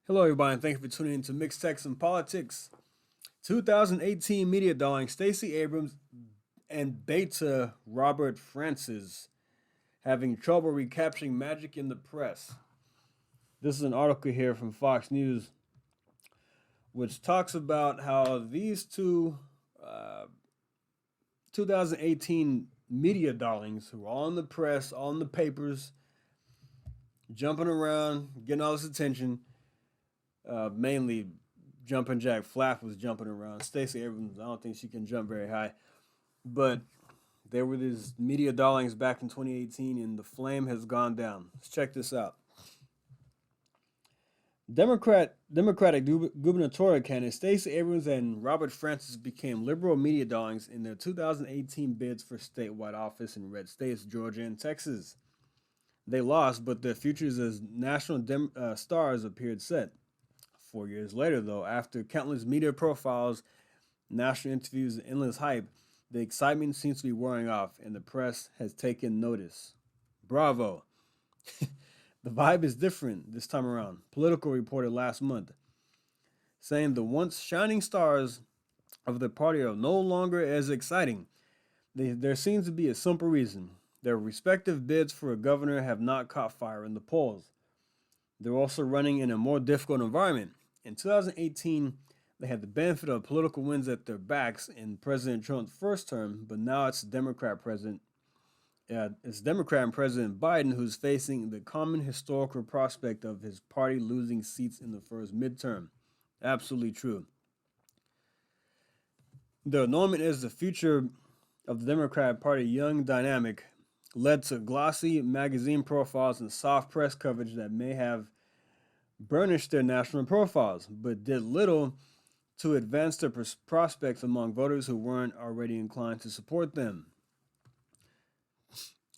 Hello, everybody, and thank you for tuning in to Mixed Text and Politics. 2018 media darling Stacey Abrams and beta Robert Francis having trouble recapturing magic in the press. This is an article here from Fox News, which talks about how these two uh, 2018 media darlings who are on the press, on the papers, jumping around, getting all this attention, mainly jumping jack Flap was jumping around. Stacey Abrams, I don't think she can jump very high. But there were these media darlings back in 2018, and the flame has gone down. Let's check this out. Democratic gubernatorial candidate Stacey Abrams and Robert Francis became liberal media darlings in their 2018 bids for statewide office in red states, Georgia and Texas. They lost, but their futures as national stars appeared set. 4 years later, though, after countless media profiles, national interviews, and endless hype, the excitement seems to be wearing off, and the press has taken notice. Bravo! The vibe is different this time around. Politico reported last month, saying the once shining stars of the party are no longer as exciting. There seems to be a simple reason. Their respective bids for a governor have not caught fire in the polls. They're also running in a more difficult environment. In 2018, they had the benefit of political wins at their backs in President Trump's first term, but now it's Democrat and President Biden who's facing the common historical prospect of his party losing seats in the first midterm. Absolutely true. The anointment as the future of the Democrat Party young dynamic led to glossy magazine profiles and soft press coverage that may have burnished their national profiles, but did little to advance their prospects among voters who weren't already inclined to support them.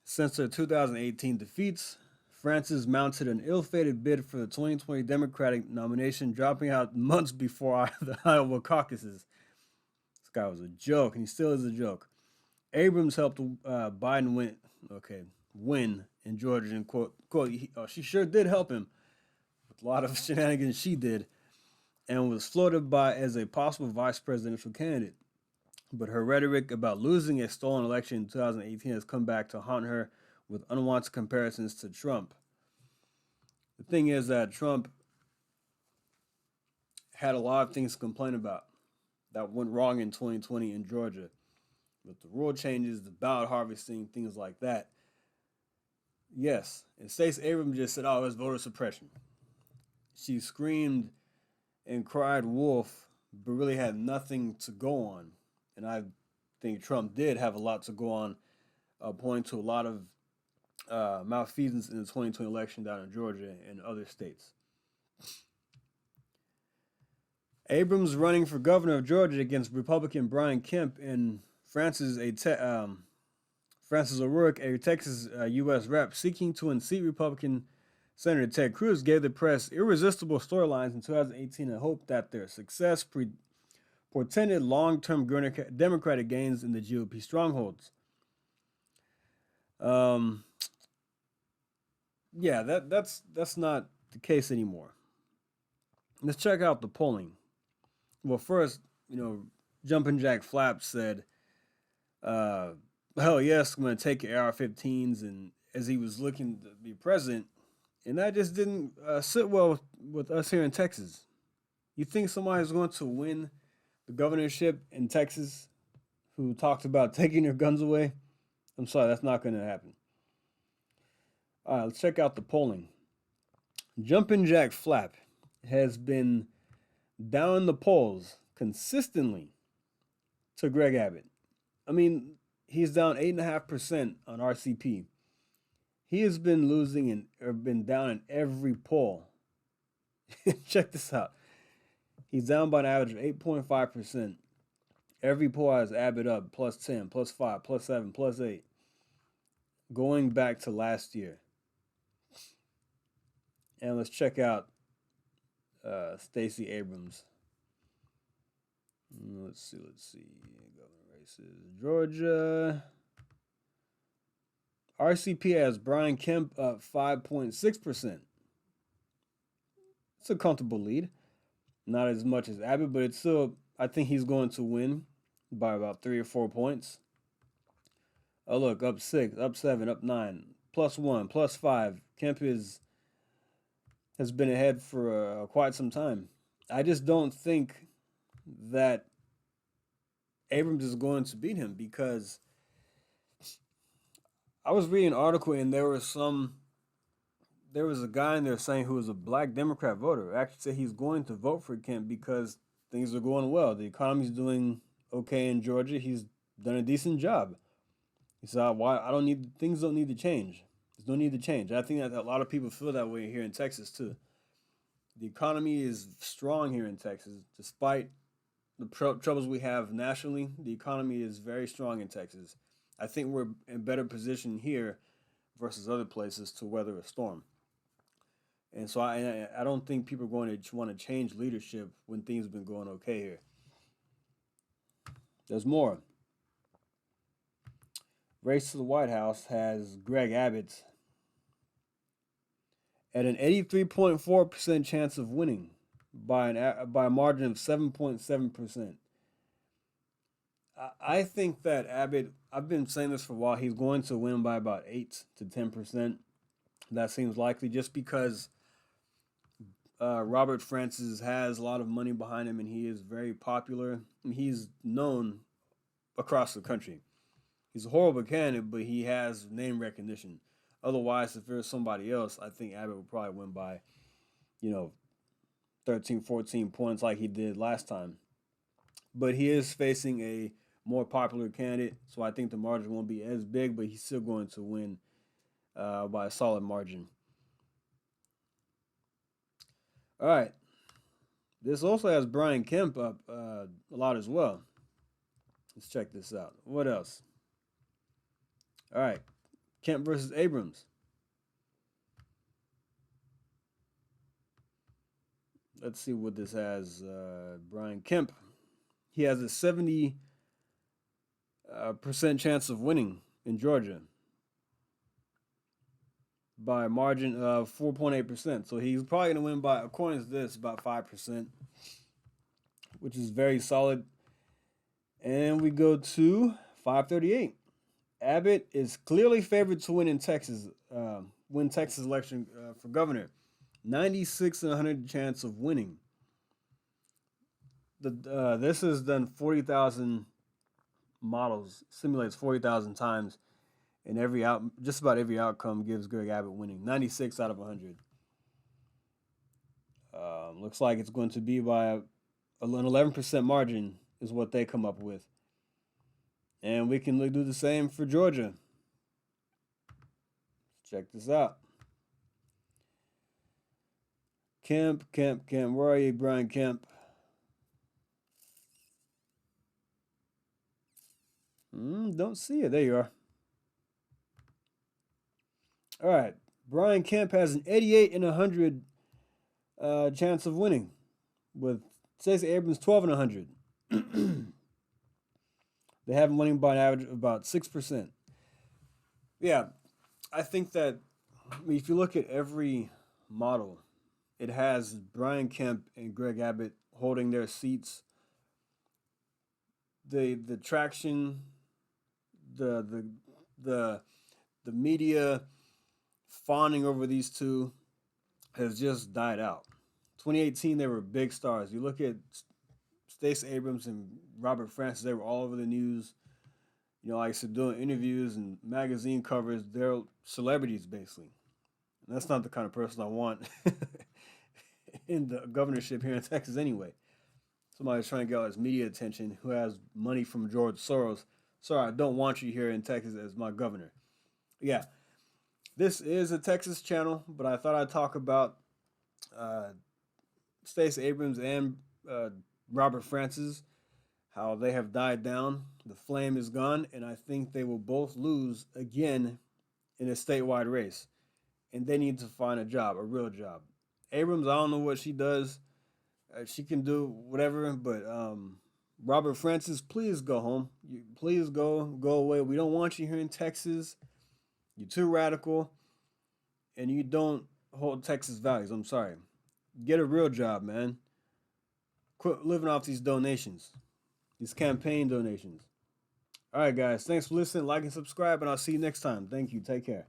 Since their 2018 defeats, Francis mounted an ill-fated bid for the 2020 Democratic nomination, dropping out months before the Iowa caucuses. This guy was a joke, and he still is a joke. Abrams helped Biden win in Georgia, and quote, she sure did help him with a lot of shenanigans she did, and was floated by as a possible vice presidential candidate. But her rhetoric about losing a stolen election in 2018 has come back to haunt her with unwanted comparisons to Trump. The thing is that Trump had a lot of things to complain about that went wrong in 2020 in Georgia, with the rule changes, the ballot harvesting, things like that. Yes, and Stacey Abrams just said, "Oh, it's voter suppression." She screamed and cried wolf, but really had nothing to go on. And I think Trump did have a lot to go on, pointing to a lot of malfeasance in the 2020 election down in Georgia and other states. Abrams running for governor of Georgia against Republican Brian Kemp and Francis O'Rourke, a Texas U.S. rep, seeking to unseat Republican Senator Ted Cruz, gave the press irresistible storylines in 2018 and hoped that their success portended long-term Democratic gains in the GOP strongholds. That's not the case anymore. Let's check out the polling. Well, first, Jumpin' Jack Flap said, "Hell yes, I'm going to take AR-15s," and as he was looking to be president, and that just didn't sit well with us here in Texas. You think somebody's going to win the governorship in Texas who talked about taking their guns away? I'm sorry, that's not going to happen. All right, let's check out the polling. Jumpin' Jack Flap has been down in the polls consistently to Greg Abbott. I mean, he's down 8.5% on RCP. He has been losing or been down in every poll. Check this out. He's down by an average of 8.5%. Every poll has Abbott up plus 10, plus 5, plus 7, plus 8. Going back to last year. And let's check out Stacey Abrams. Let's see. Governor races. Georgia. RCP has Brian Kemp up 5.6%. It's a comfortable lead. Not as much as Abbott, but it's still. I think he's going to win by about 3 or 4 points. Oh look, up 6, up 7, up 9, +1, +5. Kemp is has been ahead for quite some time. I just don't think that Abrams is going to beat him because I was reading an article and there was a guy in there saying who was a black Democrat voter actually said he's going to vote for Kemp because things are going well. The economy's doing okay in Georgia. He's done a decent job. He said, "Why I don't need things don't need to change. There's no need to change." I think that a lot of people feel that way here in Texas too. The economy is strong here in Texas, despite the troubles we have nationally. The economy is very strong in Texas. I think we're in better position here versus other places to weather a storm. And so I don't think people are going to want to change leadership when things have been going okay here. There's more. Race to the White House has Greg Abbott at an 83.4% chance of winning by a margin of 7.7%. I think that Abbott, I've been saying this for a while, he's going to win by about 8 to 10%. That seems likely just because Robert Francis has a lot of money behind him and he is very popular. And he's known across the country. He's a horrible candidate, but he has name recognition. Otherwise, if there's somebody else, I think Abbott would probably win by, you know, 13, 14 points like he did last time. But he is facing a more popular candidate, so I think the margin won't be as big, but he's still going to win by a solid margin. All right. This also has Brian Kemp up a lot as well. Let's check this out. What else? All right. Kemp versus Abrams. Let's see what this has. Brian Kemp. He has a 70% chance of winning in Georgia by a margin of 4.8%. So he's probably going to win by, according to this, about 5%, which is very solid. And we go to 538. Abbott is clearly favored to win in Texas, win Texas election for governor. 96 and 100 chance of winning. This has done 40,000 models, simulates 40,000 times, and just about every outcome gives Greg Abbott winning. 96 out of 100. Looks like it's going to be by an 11% margin is what they come up with. And we can do the same for Georgia. Check this out. Kemp. Where are you, Brian Kemp? Don't see it. There you are. All right. Brian Kemp has an 88 and 100 chance of winning, with Stacey Abrams 12 and 100. They have him winning by an average of about 6%. Yeah, I think that if you look at every model, it has Brian Kemp and Greg Abbott holding their seats. The traction, the media fawning over these two has just died out. 2018, they were big stars. You look at Stacey Abrams and Robert Francis, they were all over the news. You know, like I said, doing interviews and magazine covers. They're celebrities, basically. And that's not the kind of person I want in the governorship here in Texas anyway. Somebody's trying to get all this media attention who has money from George Soros. Sorry, I don't want you here in Texas as my governor. Yeah, this is a Texas channel, but I thought I'd talk about Stacey Abrams and Robert Francis, how they have died down. The flame is gone, and I think they will both lose again in a statewide race. And they need to find a job, a real job. Abrams, I don't know what she does. She can do whatever, but Robert Francis, please go home. Please go away. We don't want you here in Texas. You're too radical, and you don't hold Texas values. I'm sorry. Get a real job, man. Quit living off these donations, these campaign donations. All right, guys. Thanks for listening. Like and subscribe, and I'll see you next time. Thank you. Take care.